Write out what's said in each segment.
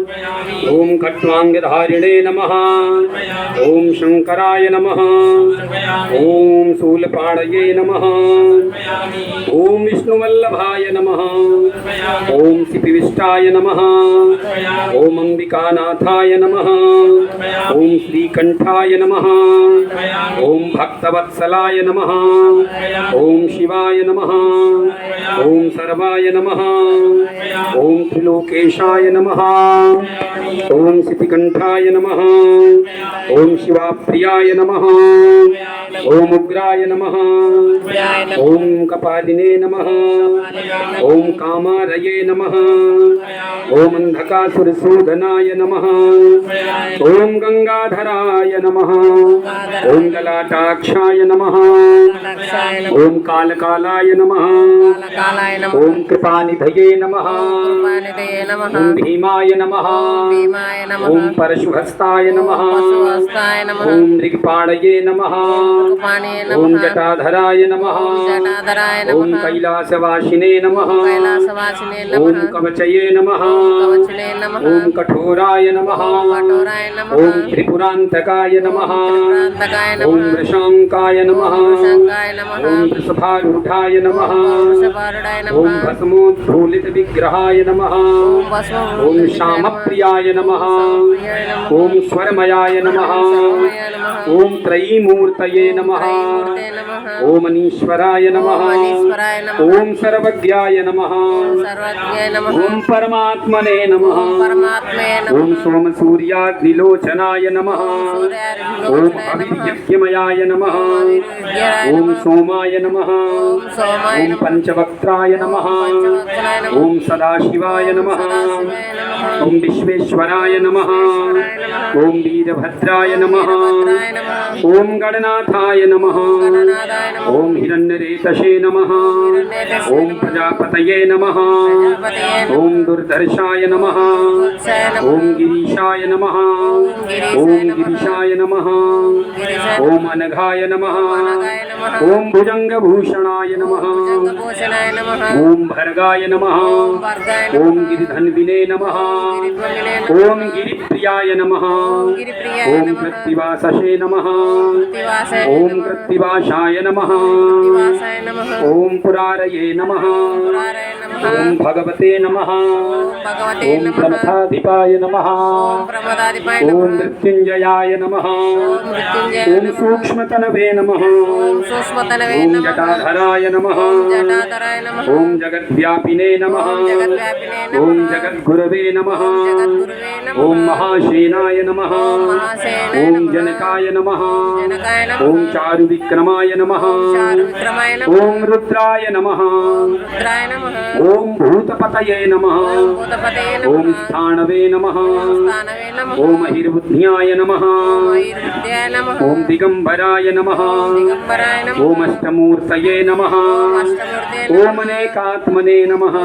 ओम खट्वांगधारिणे नमः। ओम शंकराय नमः। ओम शूलपाणये नमः। ओम विष्णुवल्लभाय नमः। ओम सिपिविष्टाय नमः। ओम अंबिकानाथाय नमः। ओम श्रीकंठाय नमः। ओम भक्तवत्सलाय नमः। ओम शिवाय नमः। ओम सर्वाय नमः। ओम त्रिलोकेशाय नमः। ओम सितिकंठाय नमः। ओम शिवाप्रियाय नमः। ओम उग्राय नमः। ओम कपालिने नमः। ओम कामारये नमः। ओम अंधकासुरसूदनाय नमः। ओम गंगाधराय नमः। ओम ललाटाक्षाय नमः। ओम कालकालाय नमः। ओम कृपानिधये नमः। ओम भीमाय नमः। ओम परशुहस्ताय नमः। ओम मृगपाणये नमः। ओम जटाधराय नमः। ओम कैलासवासिने नमः। ओम कवचये नमः। ओम कठोराय नमः। ओम त्रिपुरांतकाय नमः। ओम वृषांकाय नमः। ओम वृषभारूढ़ाय नमः। ओम भस्मोद्धूलित विग्रहाय नमः। ओम श्यामप्रियाय नमः। ओम स्वरमयाय नमः। ओम त्रयीमूर्तये नमः। ओम अनीश्वराय नमः। ओम सर्वज्ञाय नमः। ओम परमात्मने नमः। ओम सोमसूर्याग्निलोचनाय नमः। ओम अभियज्ञमयाय नमः। ओम सोमाय नमः। ओम पंचवक्त्राय नमः। ओम सदाशिवाय नमः। ओम विश्वेश्वराय नमः। ओम वीरभद्राय नमः। ओम गणनाथाय नमः। ओम हिरण्यरेतसे नमः। ओम प्रजापतये नमः। ओम दुर्धर्षाय नमः। ओम गिरीशाय नमः। ओम गिरीशाय नमः। ओम अनघाय नमः। ओम भुजंगभूषणाय नमः। ओम भर्गाय नमः। ओम गिरिधन्विने नमः। ओम गिरिप्रियाय नमः। ओम कृत्तिवाससे नमः। ओम कृत्तिवासाय नमः। ओम पुरारये नमः। ओम भगवते नमः। ओम प्रमथाधिपाय नमः। ओम मृत्युंजयाय नमः। ओम सूक्ष्मतनवे नमः। ओम जटाधराय नमः। ओम जगद्व्यापिने नमः। ओम जगद्गुरवे नमः। ओम महासेनाय नमः। ओम जनकाय नमः। ओम चारुविक्रमाय नमः। ओम रुद्राय नमः। ओम भूतपतये नमः। ओम स्थाणवे नमः। ओम हिर्बुद्ध्याय नमः। ओम दिगंबराय नमः। ओम अष्टमूर्तये नमः। ओम अनेकात्मने नमः।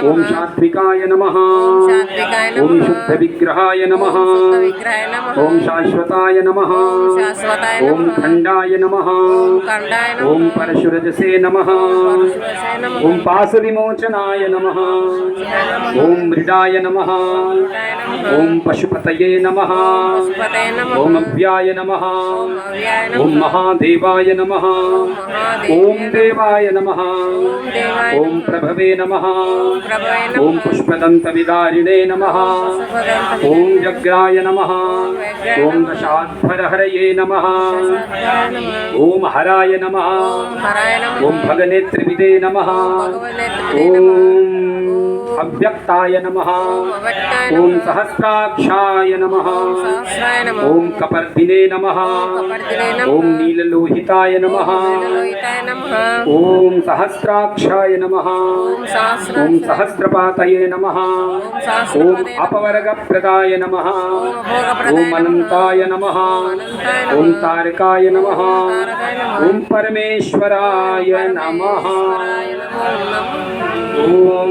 ओम सात्विकाय नमः। ओम शुद्ध विग्रहाय नमः। ओम शाश्वताय नमः। ओम खंडाय नमः। ओम परशुरजसे नमः। ओम पाशविमोचनाय नमः। ओम मृडाय नमः। ओम पशुपतये नमः। ओम अव्याय नमः। ओम महादेवाय नमः। ओम देवाय नमः। ओम प्रभवे नमः। ओम पुष्पदंतविदारिणे नमः। ओम जग्राय नमः। ओम दशाध्वरहरये नमः। ओम हराय नमः। ओम भगनेत्रिविदे नमः। ओम अव्यक्ताय नमः। ओम सहस्राक्षाय नमः। ओम कपर्दिने नमः। ओम नीललोहिताय नमः। ओम सहस्राक्षाय नमः। ओम सहस्रपातये नमः। ओम अपवर्गप्रदाय नमः। ओम अनंताय नमः। ओम तारकाय नमः। ओम परमेश्वराय नमः। ओम